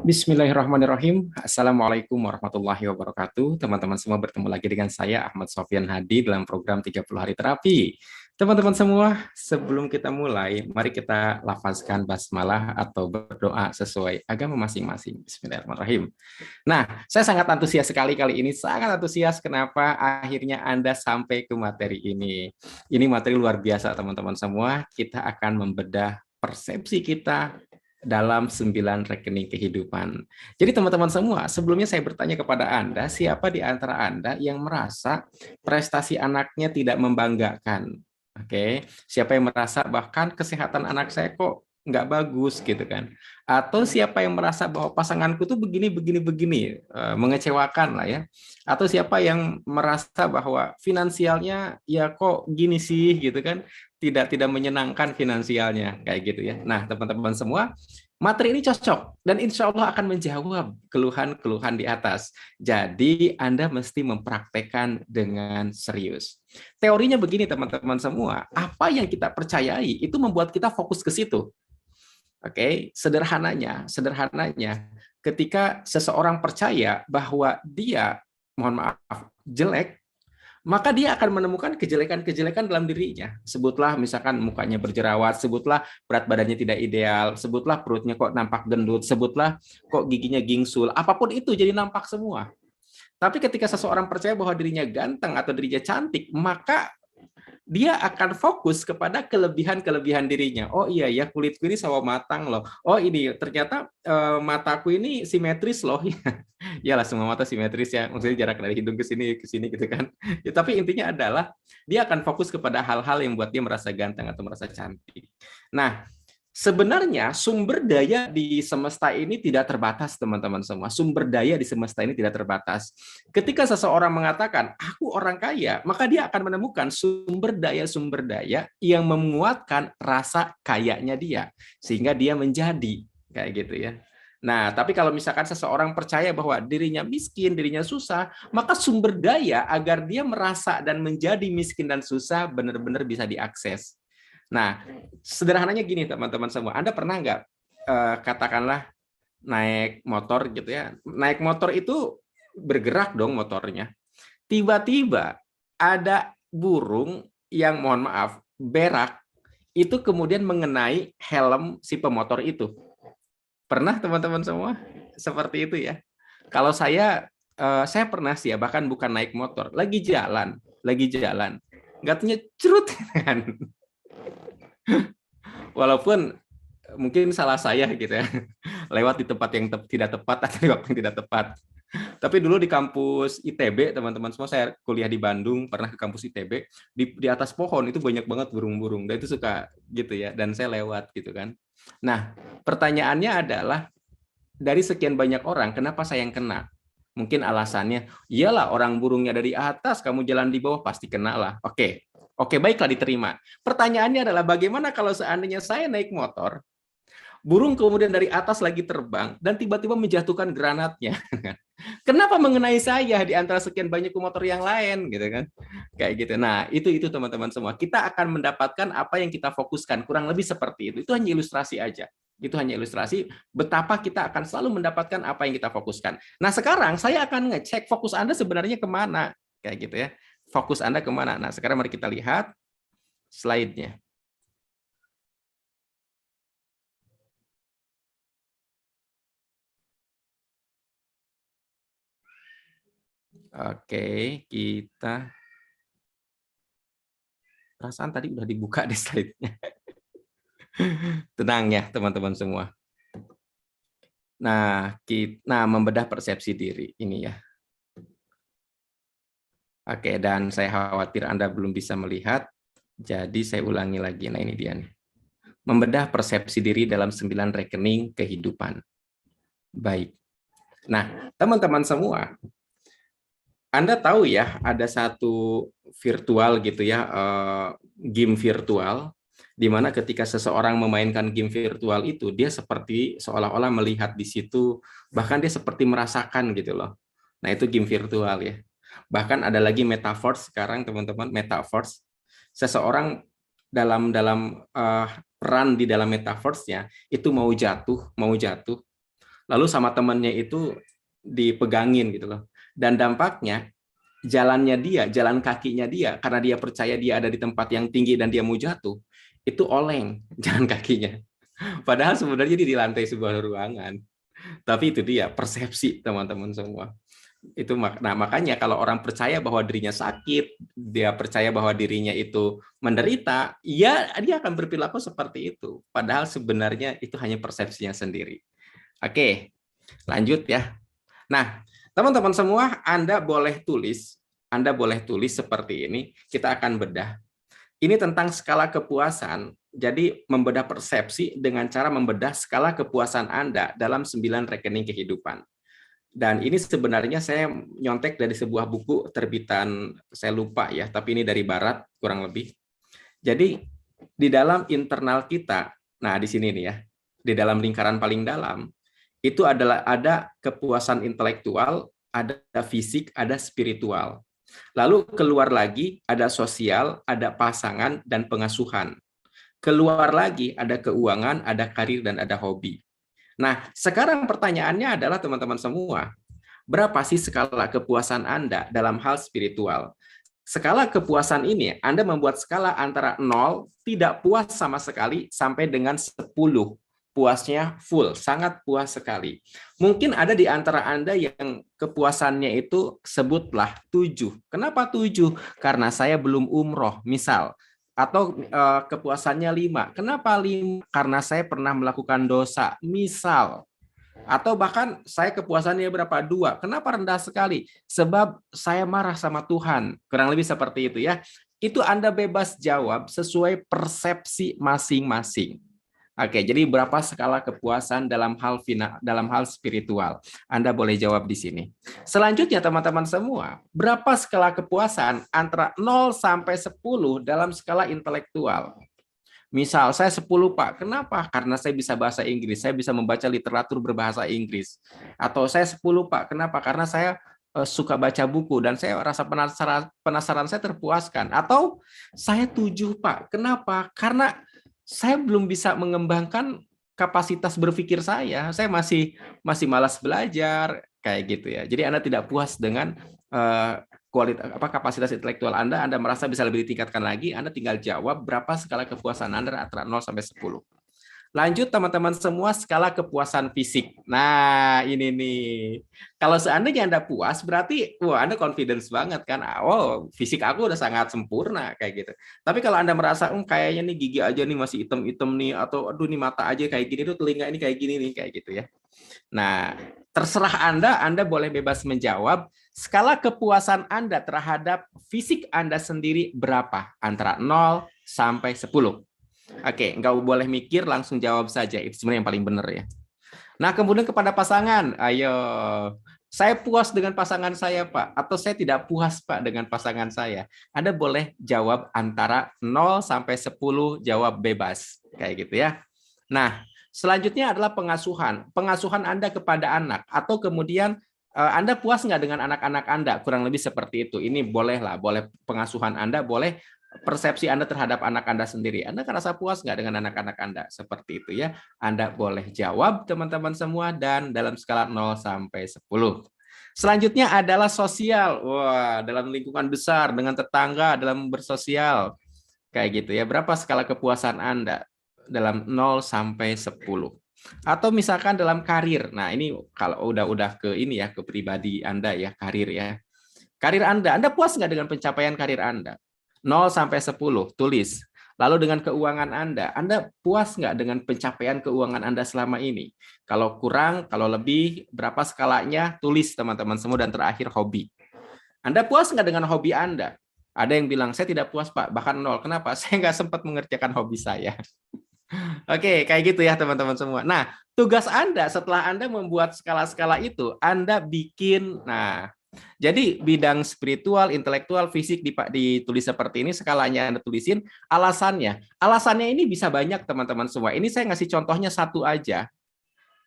Bismillahirrahmanirrahim. Assalamualaikum warahmatullahi wabarakatuh. Teman-teman semua, bertemu lagi dengan saya Ahmad Sofyan Hadi dalam program 30 hari terapi. Teman-teman semua, sebelum kita mulai, mari kita lafazkan basmalah atau berdoa sesuai agama masing-masing. Bismillahirrahmanirrahim. Nah, saya sangat antusias sekali kali ini, sangat antusias kenapa akhirnya Anda sampai ke materi ini. Ini materi luar biasa, teman-teman semua. Kita akan membedah persepsi kita dalam 9 rekening kehidupan. Jadi teman-teman semua, sebelumnya saya bertanya kepada Anda, siapa di antara Anda yang merasa prestasi anaknya tidak membanggakan? Oke, siapa yang merasa bahkan kesehatan anak saya kok nggak bagus gitu kan? Atau siapa yang merasa bahwa pasanganku tuh begini, begini, begini, mengecewakan lah ya? Atau siapa yang merasa bahwa finansialnya ya kok gini sih gitu kan? Tidak menyenangkan finansialnya kayak gitu ya. Nah, teman-teman semua, materi ini cocok dan insya Allah akan menjawab keluhan-keluhan di atas. Jadi Anda mesti mempraktekkan dengan serius. Teorinya begini teman-teman semua, apa yang kita percayai itu membuat kita fokus ke situ. Oke, sederhananya, ketika seseorang percaya bahwa dia, mohon maaf, jelek, maka dia akan menemukan kejelekan-kejelekan dalam dirinya. Sebutlah misalkan mukanya berjerawat, sebutlah berat badannya tidak ideal, sebutlah perutnya kok nampak gendut, sebutlah kok giginya gingsul, apapun itu jadi nampak semua. Tapi ketika seseorang percaya bahwa dirinya ganteng atau dirinya cantik, maka dia akan fokus kepada kelebihan-kelebihan dirinya. Oh iya ya, kulitku ini sawo matang loh. Oh ini ternyata mataku ini simetris loh. Iyalah, semua mata simetris ya. Maksudnya jarak dari hidung ke sini gitu kan. Ya, tapi intinya adalah dia akan fokus kepada hal-hal yang buat dia merasa ganteng atau merasa cantik. Nah, sebenarnya sumber daya di semesta ini tidak terbatas, teman-teman semua. Sumber daya di semesta ini tidak terbatas. Ketika seseorang mengatakan, aku orang kaya, maka dia akan menemukan sumber daya yang menguatkan rasa kayanya dia. Sehingga dia menjadi kayak gitu ya. Nah, tapi kalau misalkan seseorang percaya bahwa dirinya miskin, dirinya susah, maka sumber daya agar dia merasa dan menjadi miskin dan susah benar-benar bisa diakses. Nah, sederhananya gini teman-teman semua, Anda pernah nggak katakanlah naik motor gitu ya, naik motor itu bergerak dong motornya. Tiba-tiba ada burung yang mohon maaf berak itu kemudian mengenai helm si pemotor itu. Pernah teman-teman semua seperti itu ya? Kalau saya pernah sih ya, bahkan bukan naik motor, lagi jalan, nggak tanya cerut kan. Walaupun mungkin salah saya gitu ya, lewat di tempat yang tidak tepat atau di waktu yang tidak tepat. Tapi dulu di kampus ITB, teman-teman semua, saya kuliah di Bandung, pernah ke kampus ITB, di atas pohon itu banyak banget burung-burung, dan itu suka gitu ya, dan saya lewat gitu kan. Nah, pertanyaannya adalah, dari sekian banyak orang, kenapa saya yang kena? Mungkin alasannya, iyalah orang burungnya dari atas, kamu jalan di bawah, pasti kena lah. Oke, baiklah diterima. Pertanyaannya adalah bagaimana kalau seandainya saya naik motor, burung kemudian dari atas lagi terbang, dan tiba-tiba menjatuhkan granatnya. Kenapa mengenai saya di antara sekian banyak motor yang lain gitu kan? Kayak gitu. Nah, itu teman-teman semua. Kita akan mendapatkan apa yang kita fokuskan, kurang lebih seperti itu. Itu hanya ilustrasi aja. Itu hanya ilustrasi betapa kita akan selalu mendapatkan apa yang kita fokuskan. Nah, sekarang saya akan ngecek fokus Anda sebenarnya kemana. Kayak gitu ya. Fokus Anda kemana. Nah, sekarang mari kita lihat slide-nya. Oke, kita... Perasaan tadi udah dibuka di slide-nya. Tenang ya, teman-teman semua. Nah, membedah persepsi diri ini ya. Oke, dan saya khawatir Anda belum bisa melihat, jadi saya ulangi lagi. Nah, ini dia nih. Membedah persepsi diri dalam 9 rekening kehidupan. Baik. Nah, teman-teman semua, Anda tahu ya, ada satu virtual gitu ya, game virtual, di mana ketika seseorang memainkan game virtual itu, dia seperti seolah-olah melihat di situ, bahkan dia seperti merasakan gitu loh. Nah, itu game virtual ya. Bahkan ada lagi metaverse sekarang, teman-teman, metaverse. Seseorang dalam dalam peran di dalam metaverse-nya itu mau jatuh, lalu sama temannya itu dipegangin gitu loh. Dan dampaknya jalan kakinya dia, karena dia percaya dia ada di tempat yang tinggi dan dia mau jatuh, itu oleng jalan kakinya. Padahal sebenarnya dia di lantai sebuah ruangan. Tapi itu dia persepsi teman-teman semua. Nah, makanya kalau orang percaya bahwa dirinya sakit, dia percaya bahwa dirinya itu menderita, ya dia akan berperilaku seperti itu. Padahal sebenarnya itu hanya persepsinya sendiri. Oke, lanjut ya. Nah, teman-teman semua, Anda boleh tulis seperti ini. Kita akan bedah. Ini tentang skala kepuasan. Jadi membedah persepsi dengan cara membedah skala kepuasan Anda dalam 9 rekening kehidupan. Dan ini sebenarnya saya nyontek dari sebuah buku terbitan, saya lupa ya, tapi ini dari Barat kurang lebih. Jadi di dalam internal kita, nah di sini nih ya, di dalam lingkaran paling dalam, itu ada kepuasan intelektual, ada fisik, ada spiritual. Lalu keluar lagi ada sosial, ada pasangan, dan pengasuhan. Keluar lagi ada keuangan, ada karir, dan ada hobi. Nah, sekarang pertanyaannya adalah teman-teman semua, berapa sih skala kepuasan Anda dalam hal spiritual? Skala kepuasan ini, Anda membuat skala antara 0, tidak puas sama sekali, sampai dengan 10, puasnya full, sangat puas sekali. Mungkin ada di antara Anda yang kepuasannya itu sebutlah 7. Kenapa 7? Karena saya belum umroh, misal. Atau kepuasannya 5. Kenapa 5? Karena saya pernah melakukan dosa, misal. Atau bahkan saya kepuasannya berapa? 2. Kenapa rendah sekali? Sebab saya marah sama Tuhan. Kurang lebih seperti itu ya. Itu Anda bebas jawab sesuai persepsi masing-masing. Oke, jadi berapa skala kepuasan dalam hal spiritual? Anda boleh jawab di sini. Selanjutnya teman-teman semua, berapa skala kepuasan antara 0 sampai 10 dalam skala intelektual? Misal saya 10 Pak, kenapa? Karena saya bisa bahasa Inggris, saya bisa membaca literatur berbahasa Inggris. Atau saya 10 Pak, kenapa? Karena saya suka baca buku dan saya rasa penasaran saya terpuaskan. Atau saya 7 Pak, kenapa? Karena saya belum bisa mengembangkan kapasitas berpikir saya masih malas belajar kayak gitu ya. Jadi Anda tidak puas dengan kapasitas intelektual Anda merasa bisa lebih ditingkatkan lagi, Anda tinggal jawab berapa skala kepuasan Anda antara 0 sampai 10. Lanjut teman-teman semua, skala kepuasan fisik. Nah, ini nih. Kalau seandainya Anda puas, berarti wah Anda confidence banget kan. Oh, fisik aku udah sangat sempurna kayak gitu. Tapi kalau Anda merasa, kayaknya nih gigi aja nih masih hitam-hitam nih, atau aduh nih mata aja kayak gini, tuh telinga ini kayak gini nih, kayak gitu ya. Nah, terserah Anda boleh bebas menjawab skala kepuasan Anda terhadap fisik Anda sendiri berapa? Antara 0 sampai 10. Oke, nggak boleh mikir, langsung jawab saja. Itu sebenarnya yang paling benar ya. Nah, kemudian kepada pasangan, ayo. Saya puas dengan pasangan saya, Pak. Atau saya tidak puas, Pak, dengan pasangan saya. Anda boleh jawab antara 0 sampai 10, jawab bebas. Kayak gitu ya. Nah, selanjutnya adalah pengasuhan. Pengasuhan Anda kepada anak. Atau kemudian Anda puas nggak dengan anak-anak Anda? Kurang lebih seperti itu. Ini bolehlah, boleh pengasuhan Anda, boleh persepsi Anda terhadap anak Anda sendiri. Anda merasa puas nggak dengan anak-anak Anda? Seperti itu ya. Anda boleh jawab teman-teman semua dan dalam skala 0 sampai 10. Selanjutnya adalah sosial. Wah, dalam lingkungan besar, dengan tetangga, dalam bersosial. Kayak gitu ya. Berapa skala kepuasan Anda dalam 0 sampai 10? Atau misalkan dalam karir. Nah, ini kalau udah ke ini ya, ke pribadi Anda ya, karir ya. Karir Anda puas nggak dengan pencapaian karir Anda? 0 sampai 10, tulis. Lalu dengan keuangan Anda puas nggak dengan pencapaian keuangan Anda selama ini? Kalau kurang, kalau lebih, berapa skalanya? Tulis teman-teman semua. Dan terakhir, hobi. Anda puas nggak dengan hobi Anda? Ada yang bilang, saya tidak puas Pak, bahkan 0. Kenapa? Saya nggak sempat mengerjakan hobi saya. Oke, kayak gitu ya teman-teman semua. Nah, tugas Anda setelah Anda membuat skala-skala itu, Anda bikin, jadi bidang spiritual, intelektual, fisik ditulis seperti ini, skalanya Anda tulisin, alasannya. Alasannya ini bisa banyak teman-teman semua. Ini saya ngasih contohnya satu aja.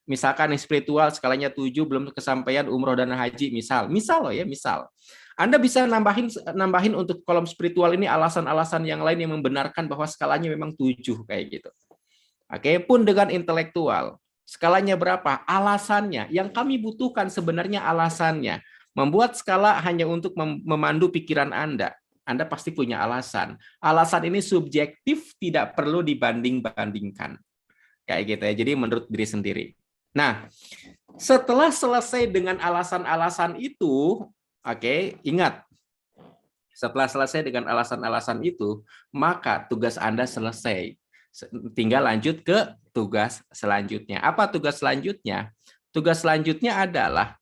Misalkan yang spiritual skalanya 7, belum kesampaian umroh dan haji, misal loh ya, misal. Anda bisa nambahin untuk kolom spiritual ini alasan-alasan yang lain yang membenarkan bahwa skalanya memang 7 kayak gitu. Oke, pun dengan intelektual. Skalanya berapa? Alasannya. Yang kami butuhkan sebenarnya alasannya. Membuat skala hanya untuk memandu pikiran Anda. Anda pasti punya alasan. Alasan ini subjektif, tidak perlu dibanding-bandingkan. Kayak gitu ya. Jadi menurut diri sendiri. Nah, setelah selesai dengan alasan-alasan itu, oke, ingat, setelah selesai dengan alasan-alasan itu, maka tugas Anda selesai. Tinggal lanjut ke tugas selanjutnya. Apa tugas selanjutnya? Tugas selanjutnya adalah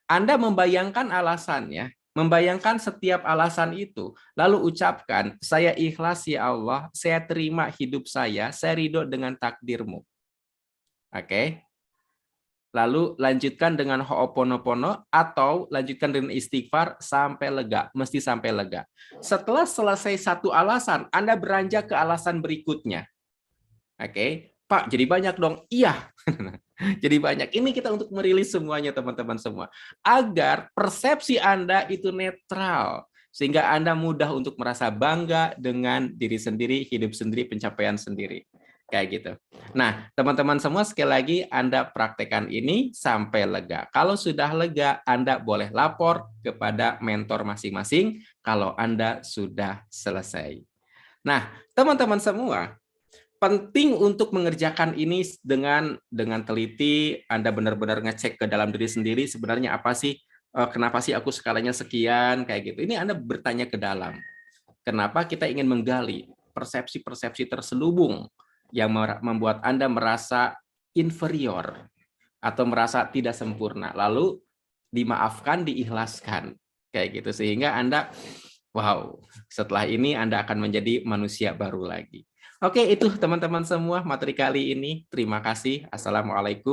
Anda membayangkan alasannya, membayangkan setiap alasan itu, lalu ucapkan, saya ikhlas ya Allah, saya terima hidup saya ridho dengan takdirmu. Oke? Lalu lanjutkan dengan ho'oponopono atau lanjutkan dengan istighfar sampai lega, mesti sampai lega. Setelah selesai satu alasan, Anda beranjak ke alasan berikutnya. Oke, Pak, jadi banyak dong. Iya, jadi banyak. Ini kita untuk merilis semuanya, teman-teman semua. Agar persepsi Anda itu netral. Sehingga Anda mudah untuk merasa bangga dengan diri sendiri, hidup sendiri, pencapaian sendiri. Kayak gitu. Nah, teman-teman semua, sekali lagi Anda praktekkan ini sampai lega. Kalau sudah lega, Anda boleh lapor kepada mentor masing-masing kalau Anda sudah selesai. Nah, teman-teman semua, penting untuk mengerjakan ini dengan teliti. Anda benar-benar ngecek ke dalam diri sendiri, sebenarnya apa sih, kenapa sih aku skalanya sekian, kayak gitu. Ini Anda bertanya ke dalam. Kenapa kita ingin menggali persepsi-persepsi terselubung yang membuat Anda merasa inferior atau merasa tidak sempurna, lalu dimaafkan, diikhlaskan, kayak gitu, sehingga Anda, wow, setelah ini Anda akan menjadi manusia baru lagi. Oke, itu teman-teman semua materi kali ini. Terima kasih. Assalamualaikum.